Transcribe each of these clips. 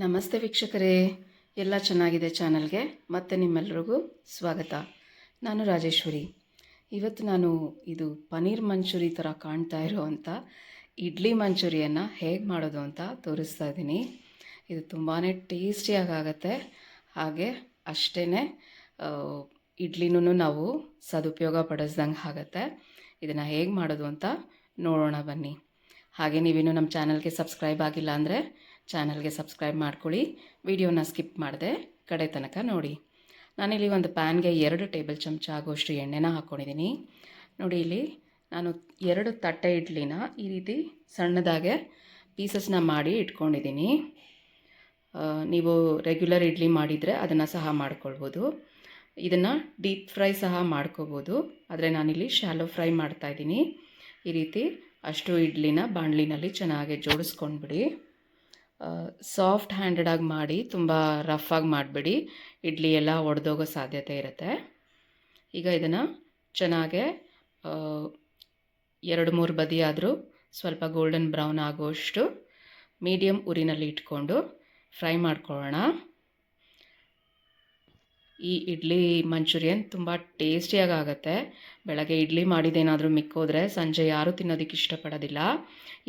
ನಮಸ್ತೆ ವೀಕ್ಷಕರೇ, ಎಲ್ಲ ಚೆನ್ನಾಗಿದೆ ಚಾನಲ್ಗೆ ಮತ್ತೆ ನಿಮ್ಮೆಲ್ಲರಿಗೂ ಸ್ವಾಗತ. ನಾನು ರಾಜೇಶ್ವರಿ. ಇವತ್ತು ನಾನು ಇದು ಪನ್ನೀರ್ ಮಂಚೂರಿ ಥರ ಕಾಣ್ತಾ ಇರೋವಂಥ ಇಡ್ಲಿ ಮಂಚೂರಿಯನ್ನು ಹೇಗೆ ಮಾಡೋದು ಅಂತ ತೋರಿಸ್ತಾ ಇದ್ದೀನಿ. ಇದು ತುಂಬಾ ಟೇಸ್ಟಿಯಾಗತ್ತೆ. ಹಾಗೆ ಅಷ್ಟೇ ಇಡ್ಲಿನೂ ನಾವು ಸದುಪಯೋಗ ಪಡಿಸ್ದಂಗೆ ಆಗುತ್ತೆ. ಇದನ್ನು ಹೇಗೆ ಮಾಡೋದು ಅಂತ ನೋಡೋಣ ಬನ್ನಿ. ಹಾಗೆ ನೀವೇನು ನಮ್ಮ ಚಾನಲ್ಗೆ ಸಬ್ಸ್ಕ್ರೈಬ್ ಆಗಿಲ್ಲ ಅಂದರೆ ಚಾನಲ್ಗೆ ಸಬ್ಸ್ಕ್ರೈಬ್ ಮಾಡ್ಕೊಳ್ಳಿ. ವಿಡಿಯೋನ ಸ್ಕಿಪ್ ಮಾಡದೆ ಕಡೆ ತನಕ ನೋಡಿ. ನಾನಿಲ್ಲಿ ಒಂದು ಪ್ಯಾನ್ಗೆ 2 ಟೇಬಲ್ ಚಮಚ ಆಗುವಷ್ಟು ಎಣ್ಣೆನ ಹಾಕ್ಕೊಂಡಿದ್ದೀನಿ. ನೋಡಿ, ಇಲ್ಲಿ ನಾನು 2 ತಟ್ಟೆ ಇಡ್ಲಿನ ಈ ರೀತಿ ಸಣ್ಣದಾಗೆ ಪೀಸಸ್ನ ಮಾಡಿ ಇಟ್ಕೊಂಡಿದ್ದೀನಿ. ನೀವು ರೆಗ್ಯುಲರ್ ಇಡ್ಲಿ ಮಾಡಿದರೆ ಅದನ್ನು ಸಹ ಮಾಡ್ಕೊಳ್ಬೋದು. ಇದನ್ನು ಡೀಪ್ ಫ್ರೈ ಸಹ ಮಾಡ್ಕೋಬೋದು, ಆದರೆ ನಾನಿಲ್ಲಿ ಶಾಲೋ ಫ್ರೈ ಮಾಡ್ತಾಯಿದ್ದೀನಿ. ಈ ರೀತಿ ಅಷ್ಟು ಇಡ್ಲಿನ ಬಾಣಲಿನಲ್ಲಿ ಚೆನ್ನಾಗಿ ಜೋಡಿಸ್ಕೊಂಡ್ಬಿಡಿ. ಸಾಫ್ಟ್ ಹ್ಯಾಂಡೆಡಾಗಿ ಮಾಡಿ, ತುಂಬ ರಫಾಗಿ ಮಾಡಬೇಡಿ, ಇಡ್ಲಿ ಎಲ್ಲ ಒಡೆದೋಗೋ ಸಾಧ್ಯತೆ ಇರುತ್ತೆ. ಈಗ ಇದನ್ನು ಚೆನ್ನಾಗೆ 2-3 ಬದಿ ಆದರೂ ಸ್ವಲ್ಪ ಗೋಲ್ಡನ್ ಬ್ರೌನ್ ಆಗೋಷ್ಟು ಮೀಡಿಯಮ್ ಉರಿನಲ್ಲಿ ಇಟ್ಕೊಂಡು ಫ್ರೈ ಮಾಡ್ಕೊಳ್ಳೋಣ. ಈ ಇಡ್ಲಿ ಮಂಚೂರಿಯನ್ ತುಂಬ ಟೇಸ್ಟಿಯಾಗತ್ತೆ. ಬೆಳಗ್ಗೆ ಇಡ್ಲಿ ಮಾಡಿದ್ದೇನಾದರೂ ಮಿಕ್ಕೋದ್ರೆ ಸಂಜೆ ಯಾರೂ ತಿನ್ನೋದಕ್ಕೆ ಇಷ್ಟಪಡೋದಿಲ್ಲ.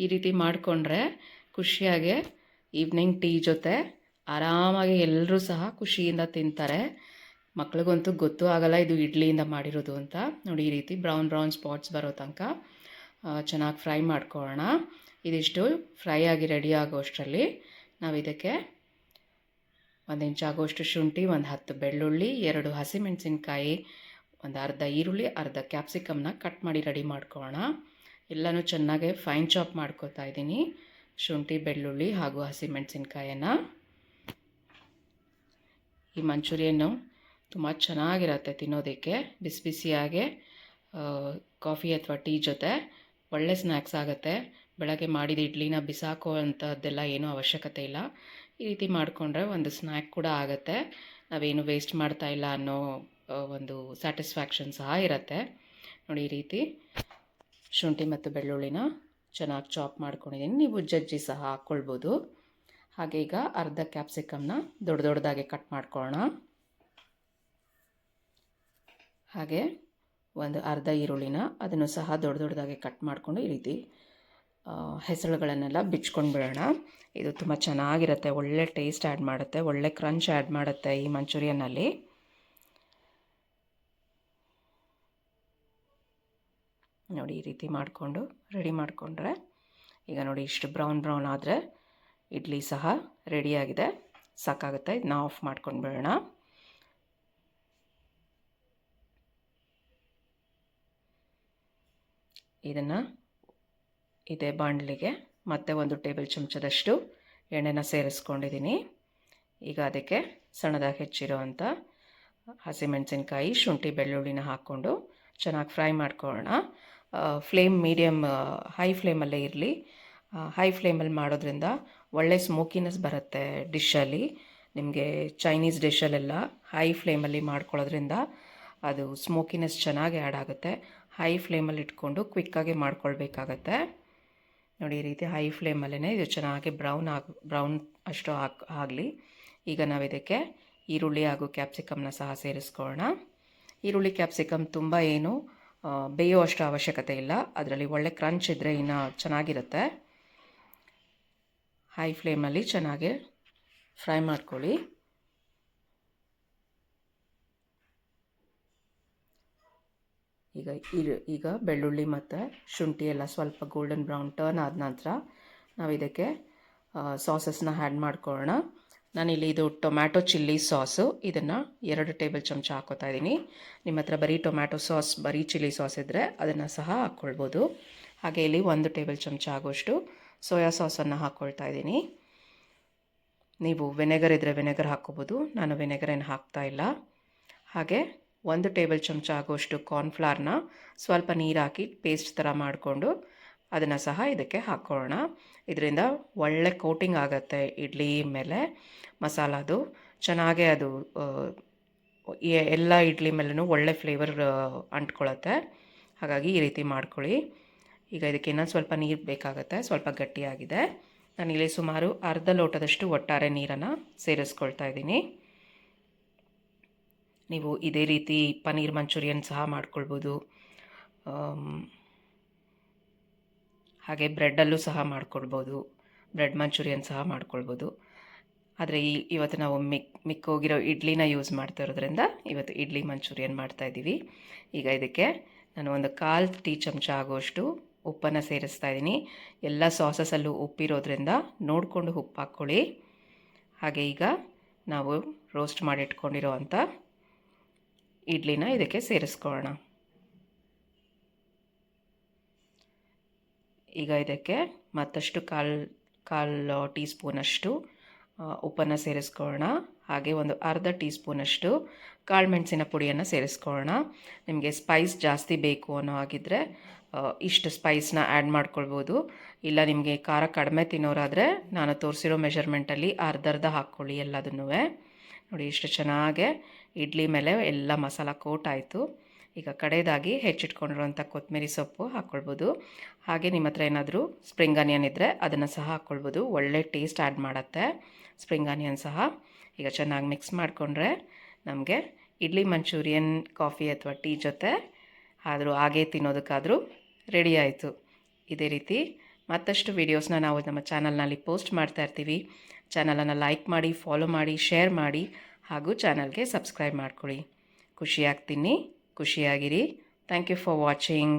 ಈ ರೀತಿ ಮಾಡಿಕೊಂಡ್ರೆ ಖುಷಿಯಾಗೆ ಈವ್ನಿಂಗ್ ಟೀ ಜೊತೆ ಆರಾಮಾಗಿ ಎಲ್ಲರೂ ಸಹ ಖುಷಿಯಿಂದ ತಿಂತಾರೆ. ಮಕ್ಳಿಗಂತೂ ಗೊತ್ತೂ ಆಗಲ್ಲ ಇದು ಇಡ್ಲಿಯಿಂದ ಮಾಡಿರೋದು ಅಂತ. ನೋಡಿ, ಈ ರೀತಿ ಬ್ರೌನ್ ಸ್ಪಾಟ್ಸ್ ಬರೋ ತನಕ ಚೆನ್ನಾಗಿ ಫ್ರೈ ಮಾಡ್ಕೊಳ್ಳೋಣ. ಇದಿಷ್ಟು ಫ್ರೈ ಆಗಿ ರೆಡಿ ಆಗೋಷ್ಟರಲ್ಲಿ ನಾವು ಇದಕ್ಕೆ 1 ಇಂಚ್ ಆಗೋಷ್ಟು ಶುಂಠಿ, 10 ಬೆಳ್ಳುಳ್ಳಿ, 2 ಹಸಿಮೆಣಸಿನ್ಕಾಯಿ, ಒಂದು ಅರ್ಧ ಈರುಳ್ಳಿ, ಅರ್ಧ ಕ್ಯಾಪ್ಸಿಕಮ್ನ ಕಟ್ ಮಾಡಿ ರೆಡಿ ಮಾಡ್ಕೊಳ್ಳೋಣ. ಎಲ್ಲನೂ ಚೆನ್ನಾಗೆ ಫೈನ್ ಚಾಪ್ ಮಾಡ್ಕೋತಾ ಇದ್ದೀನಿ. ಶುಂಠಿ, ಬೆಳ್ಳುಳ್ಳಿ ಹಾಗೂ ಹಸಿಮೆಣಸಿನ್ಕಾಯನ್ನು. ಈ ಮಂಚೂರಿಯನ್ನು ತುಂಬ ಚೆನ್ನಾಗಿರುತ್ತೆ ತಿನ್ನೋದಕ್ಕೆ. ಬಿಸಿ ಬಿಸಿಯಾಗೆ ಕಾಫಿ ಅಥವಾ ಟೀ ಜೊತೆ ಒಳ್ಳೆ ಸ್ನ್ಯಾಕ್ಸ್ ಆಗುತ್ತೆ. ಬೆಳಗ್ಗೆ ಮಾಡಿದ ಇಡ್ಲಿನ ಬಿಸಾಕೋ ಅಂಥದ್ದೆಲ್ಲ ಏನೂ ಅವಶ್ಯಕತೆ ಇಲ್ಲ. ಈ ರೀತಿ ಮಾಡಿಕೊಂಡ್ರೆ ಒಂದು ಸ್ನ್ಯಾಕ್ ಕೂಡ ಆಗುತ್ತೆ. ನಾವೇನು ವೇಸ್ಟ್ ಮಾಡ್ತಾ ಇಲ್ಲ ಅನ್ನೋ ಒಂದು ಸ್ಯಾಟಿಸ್ಫ್ಯಾಕ್ಷನ್ ಸಹ ಇರುತ್ತೆ. ನೋಡಿ, ಈ ರೀತಿ ಶುಂಠಿ ಮತ್ತು ಬೆಳ್ಳುಳ್ಳಿನ ಚೆನ್ನಾಗಿ ಚಾಪ್ ಮಾಡ್ಕೊಂಡಿದ್ದೀನಿ. ನೀವು ಜಜ್ಜಿ ಸಹ ಹಾಕ್ಕೊಳ್ಬೋದು. ಹಾಗೆ ಈಗ ಅರ್ಧ ಕ್ಯಾಪ್ಸಿಕಮ್ನ ದೊಡ್ಡದಾಗೆ ಕಟ್ ಮಾಡ್ಕೊಳ್ಳೋಣ. ಹಾಗೆ ಒಂದು ಅರ್ಧ ಈರುಳ್ಳಿನ ಅದನ್ನು ಸಹ ದೊಡ್ಡದಾಗೆ ಕಟ್ ಮಾಡಿಕೊಂಡು ಈ ರೀತಿ ಹೆಸರುಗಳನ್ನೆಲ್ಲ ಬಿಚ್ಕೊಂಡು ಬಿಡೋಣ. ಇದು ತುಂಬ ಚೆನ್ನಾಗಿರುತ್ತೆ, ಒಳ್ಳೆ ಟೇಸ್ಟ್ ಆ್ಯಡ್ ಮಾಡುತ್ತೆ, ಒಳ್ಳೆ ಕ್ರಂಚ್ ಆ್ಯಡ್ ಮಾಡುತ್ತೆ ಈ ಮಂಚೂರಿಯನ್ನಲ್ಲಿ. ನೋಡಿ, ಈ ರೀತಿ ಮಾಡಿಕೊಂಡು ರೆಡಿ ಮಾಡಿಕೊಂಡ್ರೆ ಈಗ ನೋಡಿ ಇಷ್ಟು ಬ್ರೌನ್ ಆದರೆ ಇಡ್ಲಿ ಸಹ ರೆಡಿಯಾಗಿದೆ. ಸಾಕಾಗುತ್ತೆ. ಇದನ್ನ ಆಫ್ ಮಾಡ್ಕೊಂಡು ಬಿಡೋಣ. ಇದನ್ನು ಇದೇ ಬಾಣಲಿಗೆ ಮತ್ತೆ 1 ಟೇಬಲ್ ಚಮಚದಷ್ಟು ಎಣ್ಣೆನ ಸೇರಿಸ್ಕೊಂಡಿದ್ದೀನಿ. ಈಗ ಅದಕ್ಕೆ ಸಣ್ಣದಾಗಿ ಹೆಚ್ಚಿರೋವಂಥ ಹಸಿಮೆಣಸಿನ್ಕಾಯಿ, ಶುಂಠಿ, ಬೆಳ್ಳುಳ್ಳಿನ ಹಾಕ್ಕೊಂಡು ಚೆನ್ನಾಗಿ ಫ್ರೈ ಮಾಡ್ಕೊಳ್ಳೋಣ. ಫ್ಲೇಮ್ ಮೀಡಿಯಮ್ ಹೈ ಫ್ಲೇಮಲ್ಲೇ ಇರಲಿ. ಹೈ ಫ್ಲೇಮಲ್ಲಿ ಮಾಡೋದ್ರಿಂದ ಒಳ್ಳೆ ಸ್ಮೋಕಿನೆಸ್ ಬರುತ್ತೆ ಡಿಶಲ್ಲಿ. ನಿಮಗೆ ಚೈನೀಸ್ ಡಿಶಲ್ಲೆಲ್ಲ ಹೈ ಫ್ಲೇಮಲ್ಲಿ ಮಾಡ್ಕೊಳ್ಳೋದ್ರಿಂದ ಅದು ಸ್ಮೋಕಿನೆಸ್ ಚೆನ್ನಾಗಿ ಆ್ಯಡ್ ಆಗುತ್ತೆ. ಹೈ ಫ್ಲೇಮಲ್ಲಿ ಇಟ್ಕೊಂಡು ಕ್ವಿಕ್ಕಾಗಿ ಮಾಡ್ಕೊಳ್ಬೇಕಾಗತ್ತೆ. ನೋಡಿ, ಈ ರೀತಿ ಹೈ ಫ್ಲೇಮಲ್ಲೇ ಇದು ಚೆನ್ನಾಗಿ ಬ್ರೌನ್ ಅಷ್ಟು ಆಗಲಿ. ಈಗ ನಾವು ಇದಕ್ಕೆ ಈರುಳ್ಳಿ ಹಾಗೂ ಕ್ಯಾಪ್ಸಿಕಮ್ನ ಸಹ ಸೇರಿಸ್ಕೊಳ್ಳೋಣ. ಈರುಳ್ಳಿ ಕ್ಯಾಪ್ಸಿಕಮ್ ತುಂಬ ಏನು ಬೇಯೋ ಅಷ್ಟು ಅವಶ್ಯಕತೆ ಇಲ್ಲ. ಅದರಲ್ಲಿ ಒಳ್ಳೆ ಕ್ರಂಚ್ ಇದ್ದರೆ ಇನ್ನೂ ಚೆನ್ನಾಗಿರುತ್ತೆ. ಹೈ ಫ್ಲೇಮಲ್ಲಿ ಚೆನ್ನಾಗಿ ಫ್ರೈ ಮಾಡ್ಕೊಳ್ಳಿ. ಈಗ ಬೆಳ್ಳುಳ್ಳಿ ಮತ್ತು ಶುಂಠಿ ಎಲ್ಲ ಸ್ವಲ್ಪ ಗೋಲ್ಡನ್ ಬ್ರೌನ್ ಟರ್ನ್ ಆದ ನಂತರ ನಾವು ಇದಕ್ಕೆ ಸಾಸಸ್ನ ಆ್ಯಡ್ ಮಾಡ್ಕೊಳ್ಳೋಣ. ನಾನಿಲ್ಲಿ ಇದು ಟೊಮ್ಯಾಟೊ ಚಿಲ್ಲಿ ಸಾಸು, ಇದನ್ನು 2 ಟೇಬಲ್ ಚಮಚ ಹಾಕ್ಕೋತಾ ಇದ್ದೀನಿ. ನಿಮ್ಮ ಹತ್ರ ಬರೀ ಟೊಮ್ಯಾಟೊ ಸಾಸ್, ಬರೀ ಚಿಲ್ಲಿ ಸಾಸ್ ಇದ್ದರೆ ಅದನ್ನು ಸಹ ಹಾಕ್ಕೊಳ್ಬೋದು. ಹಾಗೆ ಇಲ್ಲಿ 1 ಟೇಬಲ್ ಚಮಚ ಆಗೋಷ್ಟು ಸೋಯಾ ಸಾಸನ್ನು ಹಾಕ್ಕೊಳ್ತಾ ಇದ್ದೀನಿ. ನೀವು ವೆನೆಗರ್ ಇದ್ದರೆ ವೆನೆಗರ್ ಹಾಕ್ಕೋಬೋದು. ನಾನು ವೆನೆಗರ್ ಏನು ಹಾಕ್ತಾ ಇಲ್ಲ. ಹಾಗೆ 1 ಟೇಬಲ್ ಚಮಚ ಆಗೋಷ್ಟು ಕಾರ್ನ್ಫ್ಲವರ್ನ ಸ್ವಲ್ಪ ನೀರು ಹಾಕಿ ಪೇಸ್ಟ್ ಥರ ಮಾಡಿಕೊಂಡು ಅದನ್ನು ಸಹ ಇದಕ್ಕೆ ಹಾಕ್ಕೊಳ್ಳೋಣ. ಇದರಿಂದ ಒಳ್ಳೆ ಕೋಟಿಂಗ್ ಆಗುತ್ತೆ ಇಡ್ಲಿ ಮೇಲೆ ಮಸಾಲದು. ಚೆನ್ನಾಗೇ ಅದು ಎಲ್ಲ ಇಡ್ಲಿ ಮೇಲೂ ಒಳ್ಳೆ ಫ್ಲೇವರ್ ಅಂಟ್ಕೊಳ್ಳುತ್ತೆ. ಹಾಗಾಗಿ ಈ ರೀತಿ ಮಾಡ್ಕೊಳ್ಳಿ. ಈಗ ಇದಕ್ಕೆ ಇನ್ನೊಂದು ಸ್ವಲ್ಪ ನೀರು ಬೇಕಾಗುತ್ತೆ, ಸ್ವಲ್ಪ ಗಟ್ಟಿಯಾಗಿದೆ. ನಾನಿಲ್ಲಿ ಸುಮಾರು ಅರ್ಧ ಲೋಟದಷ್ಟು ಒಟ್ಟಾರೆ ನೀರನ್ನು ಸೇರಿಸ್ಕೊಳ್ತಾ ಇದ್ದೀನಿ. ನೀವು ಇದೇ ರೀತಿ ಪನ್ನೀರ್ ಮಂಚೂರಿಯನ್ ಸಹ ಮಾಡ್ಕೊಳ್ಬೋದು. ಹಾಗೆ ಬ್ರೆಡ್ಡಲ್ಲೂ ಸಹ ಮಾಡ್ಕೊಳ್ಬೋದು, ಬ್ರೆಡ್ ಮಂಚೂರಿಯನ್ ಸಹ ಮಾಡ್ಕೊಳ್ಬೋದು. ಆದರೆ ಇವತ್ತು ನಾವು ಮಿಕ್ಕೋಗಿರೋ ಇಡ್ಲಿನ ಯೂಸ್ ಮಾಡ್ತಾ ಇರೋದ್ರಿಂದ ಇವತ್ತು ಇಡ್ಲಿ ಮಂಚೂರಿಯನ್ ಮಾಡ್ತಾಯಿದ್ದೀವಿ. ಈಗ ಇದಕ್ಕೆ ನಾನು ಒಂದು 1/4 ಟೀ ಚಮಚ ಆಗುವಷ್ಟು ಉಪ್ಪನ್ನು ಸೇರಿಸ್ತಾ ಇದ್ದೀನಿ. ಎಲ್ಲ ಸಾಸಸಲ್ಲೂ ಉಪ್ಪಿರೋದ್ರಿಂದ ನೋಡಿಕೊಂಡು ಉಪ್ಪು ಹಾಕ್ಕೊಳ್ಳಿ. ಹಾಗೆ ಈಗ ನಾವು ರೋಸ್ಟ್ ಮಾಡಿಟ್ಕೊಂಡಿರೋ ಅಂಥ ಇಡ್ಲಿನ ಇದಕ್ಕೆ ಸೇರಿಸ್ಕೊಳ್ಳೋಣ. ಈಗ ಇದಕ್ಕೆ ಮತ್ತಷ್ಟು ಕಾಲು ಟೀ ಸ್ಪೂನಷ್ಟು ಉಪ್ಪನ್ನು ಸೇರಿಸ್ಕೊಳ್ಳೋಣ. ಹಾಗೆ ಒಂದು ಅರ್ಧ ಟೀ ಸ್ಪೂನಷ್ಟು ಕಾಳುಮೆಣಸಿನ ಪುಡಿಯನ್ನು ಸೇರಿಸ್ಕೊಳ್ಳೋಣ. ನಿಮಗೆ ಸ್ಪೈಸ್ ಜಾಸ್ತಿ ಬೇಕು ಅನ್ನೋ ಹಾಗಿದ್ದರೆ ಇಷ್ಟು ಸ್ಪೈಸ್ನ ಆ್ಯಡ್ ಮಾಡ್ಕೊಳ್ಬೋದು. ಇಲ್ಲ ನಿಮಗೆ ಖಾರ ಕಡಿಮೆ ತಿನ್ನೋರಾದರೆ ನಾನು ತೋರಿಸಿರೋ ಮೆಷರ್ಮೆಂಟಲ್ಲಿ ಅರ್ಧ ಹಾಕ್ಕೊಳ್ಳಿ ಎಲ್ಲದನ್ನೂ. ನೋಡಿ ಇಷ್ಟು ಚೆನ್ನಾಗೆ ಇಡ್ಲಿ ಮೇಲೆ ಎಲ್ಲ ಮಸಾಲ ಕೋಟ್ ಆಯಿತು. ಈಗ ಕಡೆಯದಾಗಿ ಹೆಚ್ಚಿಟ್ಕೊಂಡಿರುವಂಥ ಕೊತ್ತಂಬರಿ ಸೊಪ್ಪು ಹಾಕ್ಕೊಳ್ಬೋದು. ಹಾಗೆ ನಿಮ್ಮ ಹತ್ರ ಏನಾದರೂ ಸ್ಪ್ರಿಂಗ್ ಆನಿಯನ್ ಇದ್ದರೆ ಅದನ್ನು ಸಹ ಹಾಕ್ಕೊಳ್ಬೋದು. ಒಳ್ಳೆ ಟೇಸ್ಟ್ ಆ್ಯಡ್ ಮಾಡುತ್ತೆ ಸ್ಪ್ರಿಂಗ್ ಆನಿಯನ್ ಸಹ. ಈಗ ಚೆನ್ನಾಗಿ ಮಿಕ್ಸ್ ಮಾಡಿಕೊಂಡ್ರೆ ನಮಗೆ ಇಡ್ಲಿ ಮಂಚೂರಿಯನ್ ಕಾಫಿ ಅಥವಾ ಟೀ ಜೊತೆ ಆದರೂ ಹಾಗೇ ತಿನ್ನೋದಕ್ಕಾದರೂ ರೆಡಿ ಆಯಿತು. ಇದೇ ರೀತಿ ಮತ್ತಷ್ಟು ವೀಡಿಯೋಸ್ನ ನಾವು ನಮ್ಮ ಚಾನಲ್ನಲ್ಲಿ ಪೋಸ್ಟ್ ಮಾಡ್ತಾ ಇರ್ತೀವಿ. ಚಾನಲನ್ನು ಲೈಕ್ ಮಾಡಿ, ಫಾಲೋ ಮಾಡಿ, ಶೇರ್ ಮಾಡಿ ಹಾಗೂ ಚಾನಲ್ಗೆ ಸಬ್ಸ್ಕ್ರೈಬ್ ಮಾಡ್ಕೊಳ್ಳಿ. ಖುಷಿಯಾಗಿ ತಿನ್ನಿ, ಖುಷಿಯಾಗಿರಿ. Thank you for watching.